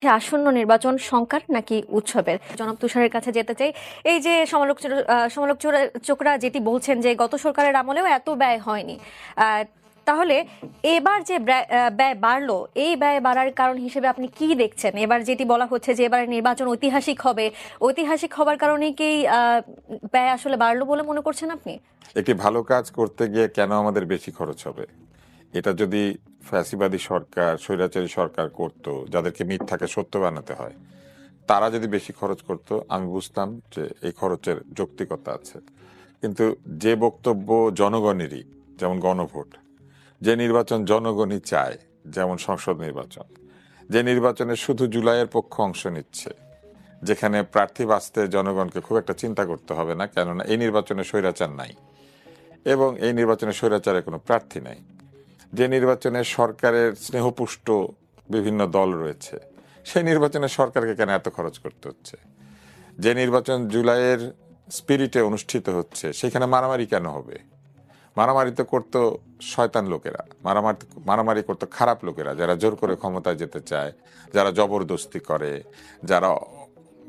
আসন্ন নির্বাচন শঙ্কার নাকি উৎসবের? জনাব তুষারের কাছে যেতে চাই। এই যে সমালোচকরা যেটি বলছেন যে গত সরকারের আমলেও এত ব্যয় হয়নি, তাহলে এবার যে ব্যয় বাড়লো, এই ব্যয় বাড়ার কারণ হিসেবে আপনি কি দেখছেন? এবার যেটি বলা হচ্ছে যে এবার নির্বাচন ঐতিহাসিক হবে, ঐতিহাসিক হবার কারণে কি ব্যয় আসলে বাড়লো বলে মনে করছেন আপনি? একটি ভালো কাজ করতে গিয়ে কেন আমাদের বেশি খরচ হবে? এটা যদি ফ্যাসিবাদী সরকার, স্বৈরাচারী সরকার করত, যাদেরকে মিথ্যাকে সত্য বানাতে হয়, তারা যদি বেশি খরচ করত, আমি বুঝতাম যে এই খরচের যৌক্তিকতা আছে। কিন্তু যে বক্তব্য জনগণেরই, যেমন গণভোট, যে নির্বাচন জনগণই চায়, যেমন সংসদ নির্বাচন, যে নির্বাচনে শুধু জুলাইয়ের পক্ষ অংশ নিচ্ছে, যেখানে প্রার্থী বাছতে জনগণকে খুব একটা চিন্তা করতে হবে না, কেননা এই নির্বাচনে স্বৈরাচার নাই এবং এই নির্বাচনে স্বৈরাচারের কোনো প্রার্থী নাই, যে নির্বাচনে সরকারের স্নেহপুষ্ট বিভিন্ন দল রয়েছে, সেই নির্বাচনে সরকারকে কেন এত খরচ করতে হচ্ছে? যে নির্বাচন জুলাইয়ের স্পিরিটে অনুষ্ঠিত হচ্ছে, সেখানে মারামারি কেন হবে? মারামারি তো করতো শয়তান লোকেরা, মারামারি করতো খারাপ লোকেরা, যারা জোর করে ক্ষমতায় যেতে চায়, যারা জবরদস্তি করে, যারা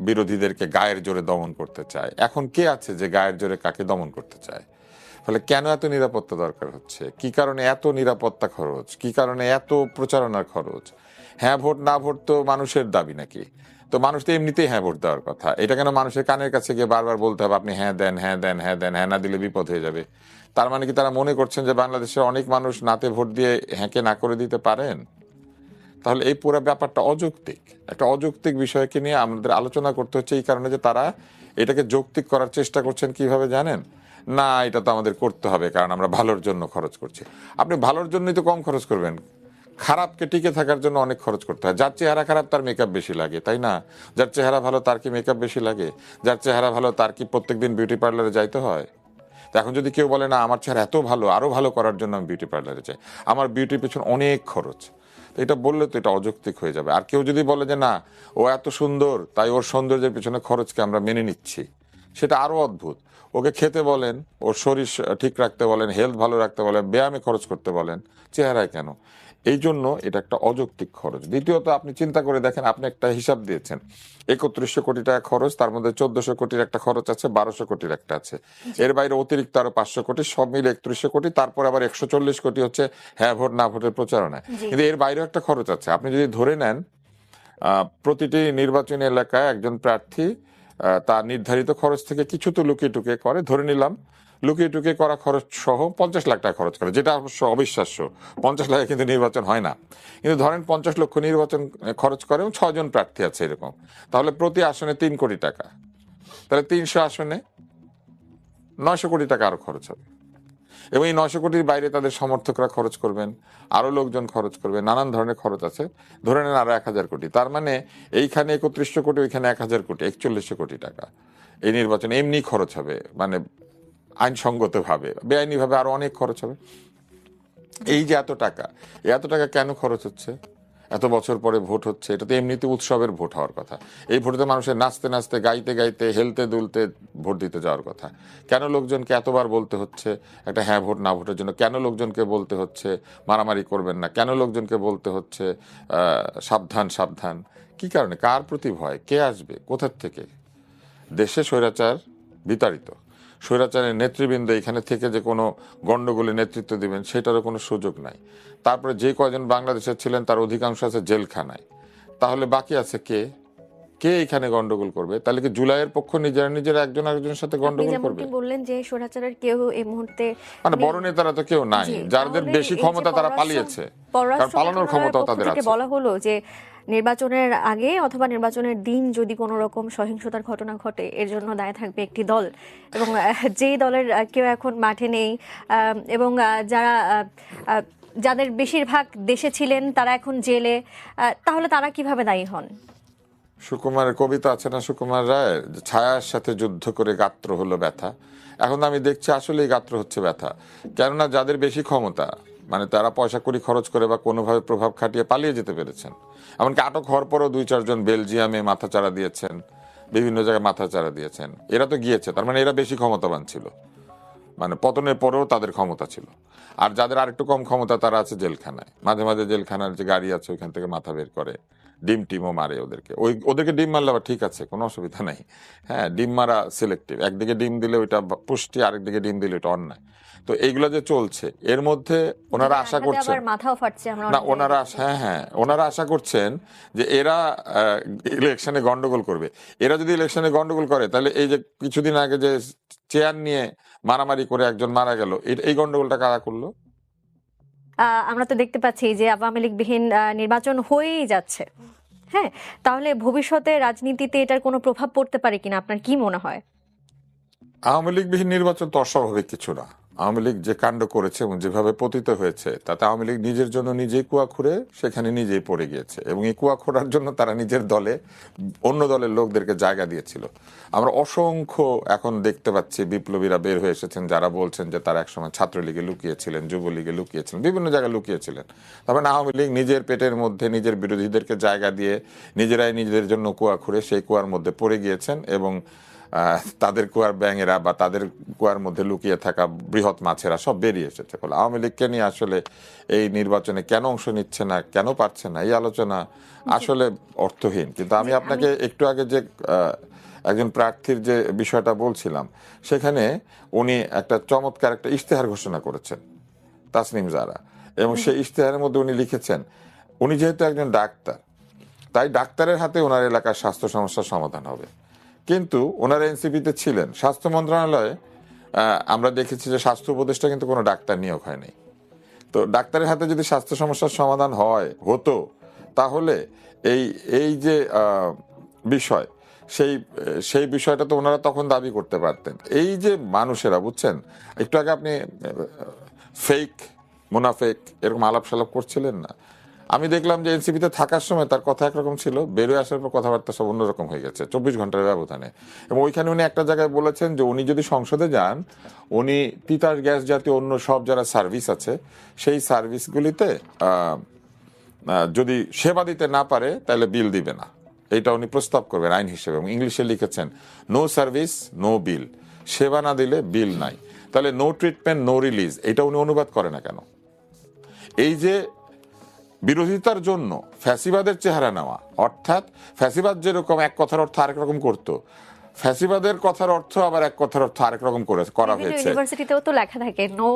বিরোধীদেরকে গায়ের জোরে দমন করতে চায়। এখন কে আছে যে গায়ের জোরে কাকে দমন করতে চায়? ফলে কেন এত নিরাপত্তা দরকার হচ্ছে? কি কারণে এত নিরাপত্তা খরচ? কি কারণে এত প্রচারণার খরচ? হ্যাঁ ভোট না ভোট তো মানুষের দাবি নাকি? তো মানুষ তো এমনিতেই হ্যাঁ ভোট দেওয়ার কথা। এটা কেন মানুষের কানের কাছে গিয়ে বারবার বলতে হবে আপনি হ্যাঁ দেন, হ্যাঁ দেন, হ্যাঁ দেন, হ্যাঁ না দিলে বিপদ হয়ে যাবে? তার মানে কি তারা মনে করছেন যে বাংলাদেশের অনেক মানুষ নাতে ভোট দিয়ে হ্যাঁকে না করে দিতে পারেন? তাহলে এই পুরো ব্যাপারটা অযৌক্তিক। একটা অযৌক্তিক বিষয়কে নিয়ে আমাদের আলোচনা করতে হচ্ছে এই কারণে যে তারা এটাকে যৌক্তিক করার চেষ্টা করছেন। কিভাবে জানেন? না, এটা তো আমাদের করতে হবে কারণ আমরা ভালোর জন্য খরচ করছি। আপনি ভালোর জন্যই তো কম খরচ করবেন, খারাপকে টিকে থাকার জন্য অনেক খরচ করতে হয়। যার চেহারা খারাপ তার মেকআপ বেশি লাগে, তাই না? যার চেহারা ভালো তার কি মেকআপ বেশি লাগে? যার চেহারা ভালো তার কি প্রত্যেকদিন বিউটি পার্লারে যাইতে হয়? তো এখন যদি কেউ বলে না আমার চেহারা এত ভালো, আরো ভালো করার জন্য আমি বিউটি পার্লারে যাই, আমার বিউটির পিছনে অনেক খরচ, তো এটা বললে তো এটা অযৌক্তিক হয়ে যাবে। আর কেউ যদি বলে যে না ও এত সুন্দর তাই ওর সৌন্দর্যের পিছনে খরচকে আমরা মেনে নিচ্ছি, সেটা আরো অদ্ভুত। ওকে খেতে বলেন, ওর শরীর ঠিক রাখতে বলেন, হেলথ ভালো রাখতে বলেন, ব্যায়ামে খরচ করতে বলেন, চেহারায় কেন? এই জন্য এটা একটা অযৌক্তিক খরচ। দ্বিতীয়ত আপনি চিন্তা করে দেখেন, আপনি একটা হিসাব দিয়েছেন 3100 কোটি টাকা খরচ, তার মধ্যে 1400 কোটির একটা খরচ আছে, 1200 কোটির একটা আছে, এর বাইরে অতিরিক্ত আরো 500 কোটি, সব মিলে 3100 কোটি। তারপর আবার 140 কোটি হচ্ছে হ্যাঁ ভোট না ভোটের প্রচারণায়। কিন্তু এর বাইরেও একটা খরচ আছে। আপনি যদি ধরে নেন প্রতিটি নির্বাচনী এলাকায় একজন প্রার্থী তার নির্ধারিত খরচ থেকে কিছু তো লুকিয়ে টুকিয়ে করে, ধরে নিলাম লুকিয়ে টুকিয়ে করা খরচ সহ 50 লাখ টাকা খরচ করে, যেটা অবশ্য অবিশ্বাস্য। 50 লাখে কিন্তু নির্বাচন হয় না। কিন্তু ধরেন 50 লক্ষ নির্বাচন খরচ করে এবং 6 জন প্রার্থী আছে এরকম, তাহলে প্রতি আসনে 3 কোটি টাকা, তাহলে 300 আসনে 900 কোটি টাকা আরো খরচ হবে। এবং এই 900 কোটির বাইরে তাদের সমর্থকরা খরচ করবেন, আরো লোকজন খরচ করবে, নানান ধরনের খরচ আছে। ধরে নেন আরো 1000 কোটি, তার মানে এইখানে 3100 কোটি, ওইখানে 1000 কোটি, 4100 কোটি টাকা এই নির্বাচনে এমনি খরচ হবে, মানে আইনসঙ্গত ভাবে। বেআইনি ভাবে আরো অনেক খরচ হবে। এই যে এত টাকা কেন খরচ হচ্ছে? এত বছর পরে ভোট হচ্ছে, এটা তো এমনিতে উৎসবের ভোট হওয়ার কথা। এই ভোটে মানুষের নাচতে নাচতে, গাইতে গাইতে, হেলতে দুলতে ভোট দিতে যাওয়ার কথা। কেন লোকজনকে এতবার বলতে হচ্ছে একটা হ্যাঁ ভোট না ভোটের জন্য? কেন লোকজনকে বলতে হচ্ছে মারামারি করবেন না? কেন লোকজনকে বলতে হচ্ছে সাবধান সাবধান? কি কারণে? কার প্রতি ভয়? কে আসবে কোথার থেকে? দেশে স্বৈরাচার বিতাড়িত, স্বৈরাচারের নেতৃবৃন্দ এখানে থেকে যে কোনো গন্ডগোলে নেতৃত্ব দিবেন সেটারও কোনো সুযোগ নাই। তারপরে যে কয়জন বাংলাদেশের ছিলেন তার অধিকাংশ আছে জেলখানায়। তাহলে বাকি আছে কে? কে এখানে গন্ডগোল করবে? তাহলে কি জুলাইয়ের পক্ষ নিজেরা নিজেরা একজন আরেকজনের সাথে আপনি গন্ডগোল করবে? যেমনটি বললেন যে স্বৈরাচারের কেউ এই মুহূর্তে মানে নেই। বড় নেতারা তো কেউ নাই, জি, যাদের তাহলে বেশি এই যে ক্ষমতা তারা পররাষ্ট্র পালিয়েছে, কারণ পররাষ্ট্র পালানোর মন্ত্রণালয়ের ক্ষমতাও পক্ষ তাদের থেকে আছে। বলা হলো যে নির্বাচনের আগে অথবা নির্বাচনের দিন যদি কোনো রকম সহিংসতার ঘটনা ঘটে, এর জন্য দায় থাকবে একটি দল, এবং যেই দলের কেউ এখন মাঠে নেই, এবং যাদের বেশিরভাগ দেশে ছিলেন তারা এখন জেলে, তাহলে তারা কিভাবে দায়ী হন? সুকুমারের কবিতা আছে না, সুকুমার রায়ের, যে ছায়ার সাথে যুদ্ধ করে গাত্র হলো ব্যথা। এখন আমি দেখছি আসলেই গাত্র হচ্ছে ব্যথা। কেননা যাদের বেশি ক্ষমতা, মানে তারা পয়সা কড়ি খরচ করে বা কোনোভাবে প্রভাব খাটিয়ে পালিয়ে যেতে পেরেছেন, এমনকি আটক হওয়ার পরও 2-4 জন বেলজিয়ামে মাথাচাড়া দিয়েছেন, বিভিন্ন জায়গায় মাথাচাড়া দিয়েছেন, এরা তো গিয়েছে, তার মানে এরা বেশি ক্ষমতাবান ছিল, মানে পতনের পরেও তাদের ক্ষমতা ছিল। আর যাদের আরেকটু কম ক্ষমতা তারা আছে জেলখানায়, মাঝে মাঝে জেলখানার যে গাড়ি আছে ওইখান থেকে মাথা বের করে, ডিম টিমও মারে ওদেরকে, ওদেরকে ডিম মারলে আবার ঠিক আছে, কোনো অসুবিধা নাই। হ্যাঁ, ডিম মারা সিলেক্টিভ, একদিকে ডিম দিলে ওইটা পুষ্টি, আরেকদিকে ডিম দিলে ওটা অন্যায়। তো এইগুলো যে চলছে এর মধ্যে ওনারা ডিমের আশা আঘাতে করছেন, আবার মাথাও ফাটছে আমরা না অনেক জায়গায় ওনারা দেখছি। হ্যাঁ ওনারা আশা করছেন যে এরা ইলেকশনে গন্ডগোল করবে। এরা যদি ইলেকশনে গন্ডগোল করে তাহলে এই যে কিছুদিন আগে যে চেয়ার নিয়ে মারামারি করে একজন মারা গেল, এই গন্ডগোলটা কারা করলো? আমরা তো দেখতে পাচ্ছি যে আওয়ামী লীগবিহীন নির্বাচন হয়েই যাচ্ছে। হ্যাঁ, তাহলে ভবিষ্যতে রাজনীতিতে এটার কোনো প্রভাব পড়তে পারে কিনা আপনার কি মনে হয়? আওয়ামী লীগবিহীন নির্বাচন তো অস্বাভাবিক কিছু না। আওয়ামী লীগ যে কাণ্ড করেছে এবং যেভাবে পতিত হয়েছে তাতে আওয়ামী লীগ নিজের জন্য নিজেই কুয়া খুঁড়ে সেখানে নিজেই পড়ে গিয়েছে, এবং এই কুয়া খোঁড়ার জন্য তারা নিজের দলে অন্য দলের লোকদেরকে জায়গা দিয়েছিল। আমরা অসংখ্য এখন দেখতে পাচ্ছি বিপ্লবীরা বের হয়ে এসেছেন যারা বলছেন যে তারা একসময় ছাত্রলীগে লুকিয়েছিলেন, যুবলীগে লুকিয়েছিলেন, বিভিন্ন জায়গায় লুকিয়েছিলেন। তবে আওয়ামী লীগ নিজের পেটের মধ্যে নিজের বিরোধীদেরকে জায়গা দিয়ে নিজেরাই নিজেদের জন্য কুয়া খুঁড়ে সেই কুয়ার মধ্যে পড়ে গিয়েছেন, এবং তাদের কুয়ার ব্যাঙেরা বা তাদের কুয়ার মধ্যে লুকিয়ে থাকা বৃহৎ মাছেরা সব বেরিয়ে এসেছে। ফলে আওয়ামী লীগকে নিয়ে আসলে এই নির্বাচনে কেন অংশ নিচ্ছে না, কেন পারছে না, এই আলোচনা আসলে অর্থহীন। কিন্তু আমি আপনাকে একটু আগে যে একজন প্রার্থীর যে বিষয়টা বলছিলাম, সেখানে উনি একটা চমৎকার একটা ইশতেহার ঘোষণা করেছেন, তাসনিম জারা, এবং সেই ইশতেহারের মধ্যে উনি লিখেছেন উনি যেহেতু একজন ডাক্তার তাই ডাক্তারের হাতে ওনার এলাকার স্বাস্থ্য সমস্যার সমাধান হবে। কিন্তু ওনারা এনসিপিতে ছিলেন, স্বাস্থ্য মন্ত্রণালয়ে আমরা দেখেছি যে স্বাস্থ্য উপদেষ্টা কিন্তু কোনো ডাক্তার নিয়োগ হয়নি। তো ডাক্তারের হাতে যদি স্বাস্থ্য সমস্যার সমাধান হতো তাহলে এই এই যে বিষয়, সেই সেই বিষয়টা তো ওনারা তখন দাবি করতে পারতেন। এই যে মানুষেরা, বুঝছেন, একটু আগে আপনি ফেক মুনাফেক এরকম আলাপ সালাপ করছিলেন না, আমি দেখলাম যে এনসিপিতে থাকার সময় তার কথা একরকম ছিল, বেরোয় আসার পর কথাবার্তা সব অন্যরকম হয়ে গেছে 24 ঘন্টার ব্যবধানে। এবং ওইখানে উনি একটা জায়গায় বলেছেন যে উনি যদি সংসদে যান উনি তিতাস গ্যাস জাতীয় অন্য সব যারা সার্ভিস আছে সেই সার্ভিসগুলিতে যদি সেবা দিতে না পারে তাহলে বিল দিবে না, এইটা উনি প্রস্তাব করবেন আইন হিসেবে। এবং ইংলিশে লিখেছেন নো সার্ভিস নো বিল, সেবা না দিলে বিল নাই। তাহলে নো ট্রিটমেন্ট নো রিলিজ, এটা উনি অনুবাদ করে না কেন? এই যে বিরোধিতার জন্য ফ্যাসিবাদের চেহারা নেওয়া, অর্থাৎ ফ্যাসিবাদ যেরকম এক কথার অর্থ আরেক রকম করতো, ফ্যাসিবাদের কথার অর্থ আবার এক কথার অর্থ আরেক রকম করা হয়েছে। ইউনিভার্সিটিতেও তো লেখা থাকে no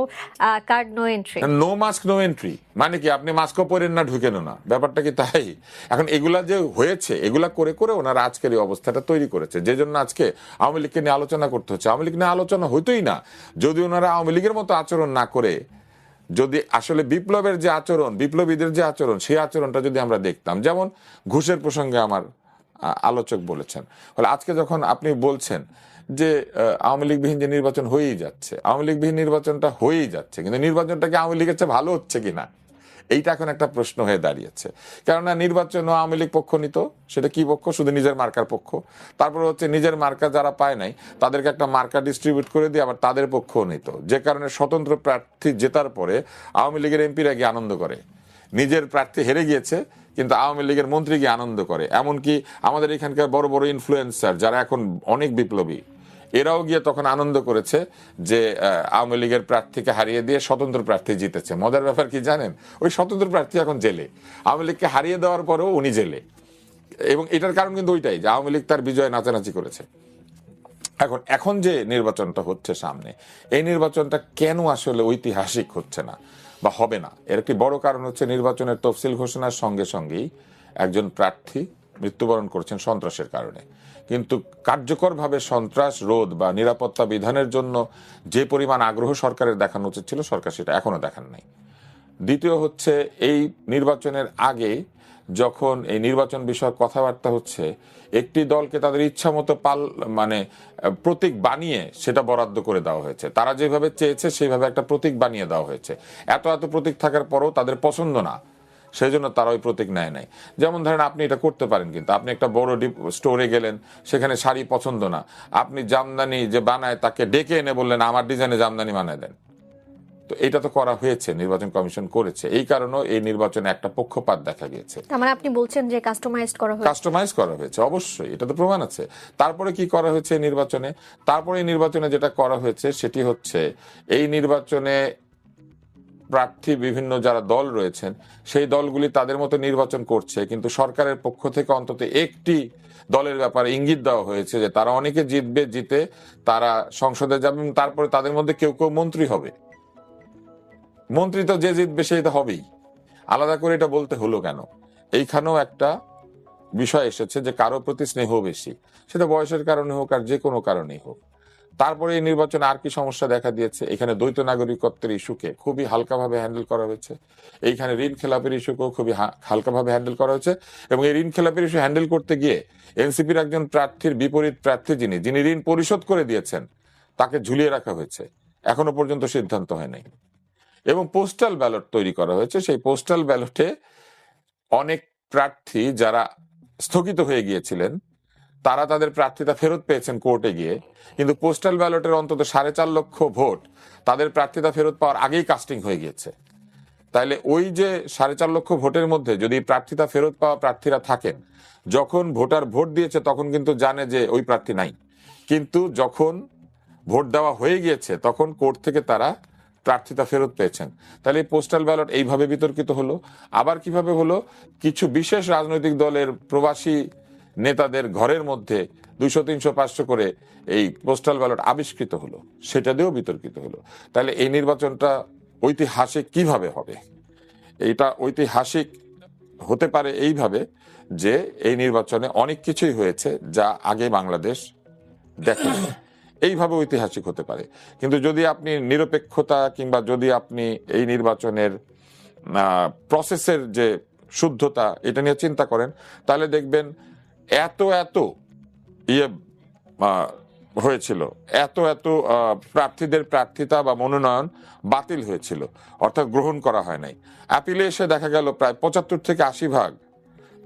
card no entry, no mask no entry, মানে কি আপনি মাস্কও পরেন না ঢুকেন না, ব্যাপারটা কি তাই? এখন এগুলা যে হয়েছে এগুলা করে করে ওনারা আজকের এই অবস্থাটা তৈরি করেছে, যে জন্য আজকে আওয়ামী লীগকে নিয়ে আলোচনা করতে হচ্ছে। আওয়ামী লীগ নিয়ে আলোচনা হইতোই না যদি ওনারা আওয়ামী লীগের মতো আচরণ না করে, যদি আসলে বিপ্লবের যে আচরণ, বিপ্লবীদের যে আচরণ, সেই আচরণটা যদি আমরা দেখতাম। যেমন ঘুষের প্রসঙ্গে আমার আলোচক বলেছেন, ফলে আজকে যখন আপনি বলছেন যে আওয়ামী লীগবিহীন যে নির্বাচন হয়েই যাচ্ছে, আওয়ামী লীগবিহীন নির্বাচনটা হয়েই যাচ্ছে, কিন্তু নির্বাচনটা কি আওয়ামী লীগের চেয়ে ভালো হচ্ছে কিনা, এইটা এখন একটা প্রশ্ন হয়ে দাঁড়িয়েছে। কেননা নির্বাচন আওয়ামী লীগ পক্ষ নিত, সেটা কি পক্ষ? শুধু নিজের মার্কার পক্ষ। তারপর হচ্ছে নিজের মার্কা যারা পায় নাই তাদেরকে একটা মার্কা ডিস্ট্রিবিউট করে দিয়ে আবার তাদের পক্ষও নিত, যে কারণে স্বতন্ত্র প্রার্থী জেতার পরে আওয়ামী লীগের এমপিরা গিয়ে আনন্দ করে, নিজের প্রার্থী হেরে গিয়েছে কিন্তু আওয়ামী লীগের মন্ত্রী গিয়ে আনন্দ করে। এমনকি আমাদের এখানকার বড় বড় ইনফ্লুয়েন্সার যারা এখন অনেক বিপ্লবী, এরাও গিয়ে তখন আনন্দ করেছে যে আওয়ামী লীগের প্রার্থীকে হারিয়ে দিয়ে স্বতন্ত্র প্রার্থী জিতেছে। মজার ব্যাপার কি জানেন? ওই স্বতন্ত্র প্রার্থী এখন জেলে, আওয়ামী লীগকে হারিয়ে দেওয়ার পরেও উনি জেলে। এবং এটার কারণ কিন্তু ওইটাই যে আওয়ামী লীগ তার বিজয় নাচানাচি করেছে। এখন যে নির্বাচনটা হচ্ছে সামনে, এই নির্বাচনটা কেন আসলে ঐতিহাসিক হচ্ছে না বা হবে না, এর একটি বড় কারণ হচ্ছে নির্বাচনের তফসিল ঘোষণার সঙ্গে সঙ্গেই একজন প্রার্থী মৃত্যুবরণ করছেন সন্ত্রাসের কারণে। কিন্তু কার্যকরভাবে সন্ত্রাস রোধ বা নিরাপত্তা বিধানের জন্য যে পরিমাণ আগ্রহ সরকারের দেখানো উচিত ছিল, সরকার সেটা এখনো দেখান নাই। দ্বিতীয় হচ্ছে এই নির্বাচনের আগে যখন এই নির্বাচন বিষয়ক কথাবার্তা হচ্ছে, একটি দলকে তাদের ইচ্ছা মতো প্রতীক বানিয়ে সেটা বরাদ্দ করে দেওয়া হয়েছে। তারা যেভাবে চেয়েছে সেইভাবে একটা প্রতীক বানিয়ে দেওয়া হয়েছে। এত প্রতীক থাকার পরেও তাদের পছন্দ না, সেই জন্য তারা ওই প্রতীক নেয় নাই। যেমন ধরেন আপনি এটা করতে পারেন, কিন্তু আপনি একটা বড় স্টোরে গেলেন, সেখানে শাড়ি পছন্দ না, আপনি জামদানি যে বানায় তাকে ডেকে এনে বললেন আমার ডিজাইনে জামদানি বানায় দেন। তো এটা তো করা হয়েছে, নির্বাচন কমিশন করেছে, এই কারণেও এই নির্বাচনে একটা পক্ষপাত দেখা গিয়েছে। তার মানে আপনি বলছেন যে কাস্টমাইজ করা হয়েছে, অবশ্যই এটা তো প্রমাণ আছে। তারপরে কি করা হয়েছে নির্বাচনে? তারপরে এই নির্বাচনে যেটা করা হয়েছে সেটি হচ্ছে এই নির্বাচনে প্রার্থী বিভিন্ন যারা দল রয়েছেন সেই দলগুলি তাদের মতো নির্বাচন করছে, কিন্তু সরকারের পক্ষ থেকে অন্তত একটি দলের ব্যাপারে ইঙ্গিত দেওয়া হয়েছে যে তারা অনেকে জিতবে, জিতে তারা সংসদে যাবে এবং তারপরে তাদের মধ্যে কেউ কেউ মন্ত্রী হবে। মন্ত্রী তো যে জিতবে সেই তো হবেই, আলাদা করে এটা বলতে হলো কেন? এইখানেও একটা বিষয় এসেছে যে কারো প্রতি স্নেহ বেশি, সেটা বয়সের কারণে হোক আর যে কোনো কারণেই হোক। তারপরে এই নির্বাচনে আর কি সমস্যা দেখা দিয়েছে, এখানে দ্বৈত নাগরিকত্বের ইস্যুকে খুবই হালকাভাবে হ্যান্ডেল করা হয়েছে, এইখানে ঋণ খেলাপের ইস্যুকেও খুবই হালকাভাবে হ্যান্ডেল করা হয়েছে। এবং এই ঋণ খেলাপের ইস্যু হ্যান্ডেল করতে গিয়ে এনসিপির একজন প্রার্থীর বিপরীত প্রার্থী যিনি ঋণ পরিশোধ করে দিয়েছেন তাকে ঝুলিয়ে রাখা হয়েছে, এখনো পর্যন্ত সিদ্ধান্ত হয় নাই। এবং পোস্টাল ব্যালট তৈরি করা হয়েছে, সেই পোস্টাল ব্যালটে অনেক প্রার্থী যারা স্থগিত হয়ে গিয়েছিলেন তারা তাদের প্রার্থিতা ফেরত পেয়েছেন কোর্টে গিয়ে, কিন্তু পোস্টাল ব্যালটের অন্তত 4.5 লক্ষ ভোট তাদের প্রার্থিতা ফেরত পাওয়ার আগেই কাস্টিং হয়ে গিয়েছে। তাইলে ওই যে 4.5 লক্ষ ভোটের মধ্যে যদি প্রার্থিতা ফেরত পাওয়া প্রার্থীরা থাকেন, যখন ভোটার ভোট দিয়েছে তখন কিন্তু জানে যে ওই প্রার্থী নাই, কিন্তু যখন ভোট দেওয়া হয়ে গিয়েছে তখন কোর্ট থেকে তারা প্রার্থিতা ফেরত পেয়েছেন। তাহলে এই পোস্টাল ব্যালট এইভাবে বিতর্কিত হলো। আবার কিভাবে হলো, কিছু বিশেষ রাজনৈতিক দলের প্রবাসী নেতাদের ঘরের মধ্যে 200, 300, 500 করে এই পোস্টাল ব্যালট আবিষ্কৃত হলো, সেটা দিয়েও বিতর্কিত হলো। তাহলে এই নির্বাচনটা ঐতিহাসিক কিভাবে হবে? এইটা ঐতিহাসিক হতে পারে এইভাবে যে এই নির্বাচনে অনেক কিছুই হয়েছে যা আগে বাংলাদেশ দেখেনি, এইভাবে ঐতিহাসিক হতে পারে। কিন্তু যদি আপনি নিরপেক্ষতা কিংবা যদি আপনি এই নির্বাচনের প্রসেসের যে শুদ্ধতা এটা নিয়ে চিন্তা করেন, তাহলে দেখবেন এত ইয়ে হয়েছিল, এত প্রার্থীদের প্রার্থিতা বা মনোনয়ন বাতিল হয়েছিল, অর্থাৎ গ্রহণ করা হয় নাই। আপিলে এসে দেখা গেল প্রায় 75 থেকে 80%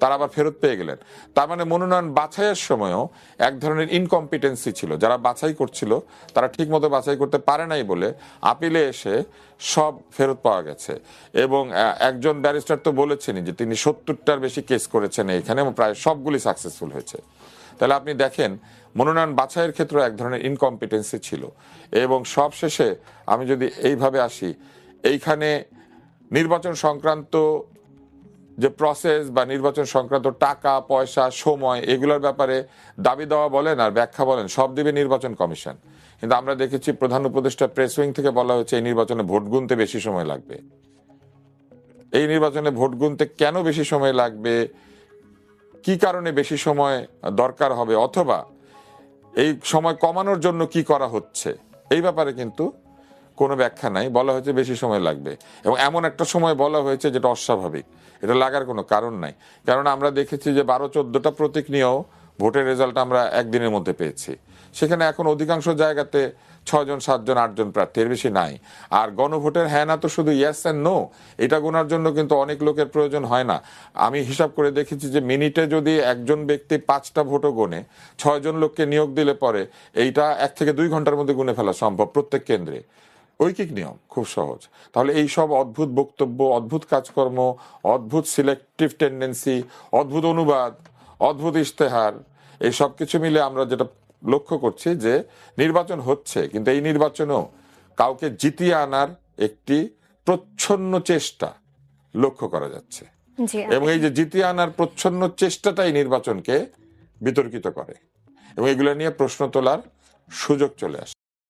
তারা আবার ফেরত পেয়ে গেলেন। তার মানে মনোনয়ন বাছাইয়ের সময়ও এক ধরনের ইনকম্পিটেন্সি ছিল, যারা বাছাই করছিল তারা ঠিক মতো বাছাই করতে পারে নাই বলে আপিলে এসে সব ফেরত পাওয়া গেছে। এবং একজন ব্যারিস্টার তো বলেছেনই যে তিনি 70টার বেশি কেস করেছেন এখানে, প্রায় সবগুলি সাকসেসফুল হয়েছে। তাহলে আপনি দেখেন মনোনয়ন বাছাইয়ের ক্ষেত্রে এক ধরনের ইনকম্পিটেন্সি ছিল। এবং সবশেষে আমি যদি এইভাবে আসি, এইখানে নির্বাচন সংক্রান্ত যে প্রসেস বা নির্বাচন সংক্রান্ত টাকা পয়সা সময় এগুলোর ব্যাপারে দাবি দেওয়া বলেন আর ব্যাখ্যা বলেন সব দিবে নির্বাচন কমিশন। কিন্তু আমরা দেখেছি প্রধান উপদেষ্টা প্রেস উইং থেকে বলা হয়েছে এই নির্বাচনে ভোট গুনতে বেশি সময় লাগবে। এই নির্বাচনে ভোট গুনতে কেন বেশি সময় লাগবে, কি কারণে বেশি সময় দরকার হবে, অথবা এই সময় কমানোর জন্য কি করা হচ্ছে, এই ব্যাপারে কিন্তু কোনো ব্যাখ্যা নাই। বলা হয়েছে বেশি সময় লাগবে এবং এমন একটা সময় বলা হয়েছে যেটা অস্বাভাবিক, এটা লাগার কোনো কারণ নাই। কারণ আমরা দেখেছি যে 12-14টা প্রতীক নিয়েও ভোটের রেজাল্ট আমরা একদিনের মধ্যে পেয়েছি। সেখানে এখন অধিকাংশ জায়গাতে 6 জন 7 জন 8 জন প্রার্থী, এর বেশি নাই। আর গণভোটের হ্যাঁ না তো শুধু ইয়েস অ্যান্ড নো এটা গোনার জন্য কিন্তু অনেক লোকের প্রয়োজন হয় না। আমি হিসাব করে দেখেছি যে মিনিটে যদি একজন ব্যক্তি 5টা ভোটও গোনে, 6 জন লোককে নিয়োগ দিলে পরে এইটা 1 থেকে 2 ঘন্টার মধ্যে গুনে ফেলা সম্ভব প্রত্যেক কেন্দ্রে। ঐকিক নিয়ম, খুব সহজ। তাহলে এই সব অদ্ভুত বক্তব্য, অদ্ভুত কাজকর্ম, অদ্ভুত সিলেক্টিভ টেন্ডেন্সি, অদ্ভুত অনুবাদ, অদ্ভুত ইশতেহার, এই সব কিছু মিলে আমরা যেটা লক্ষ্য করছি যে নির্বাচন হচ্ছে, কিন্তু এই নির্বাচনেও কাউকে জিতিয়ে আনার একটি প্রচ্ছন্ন চেষ্টা লক্ষ্য করা যাচ্ছে। জি এবং এই যে জিতিয়ে আনার প্রচ্ছন্ন চেষ্টাটাই নির্বাচনকে বিতর্কিত করে এবং এগুলো নিয়ে প্রশ্ন তোলার সুযোগ চলে আসে।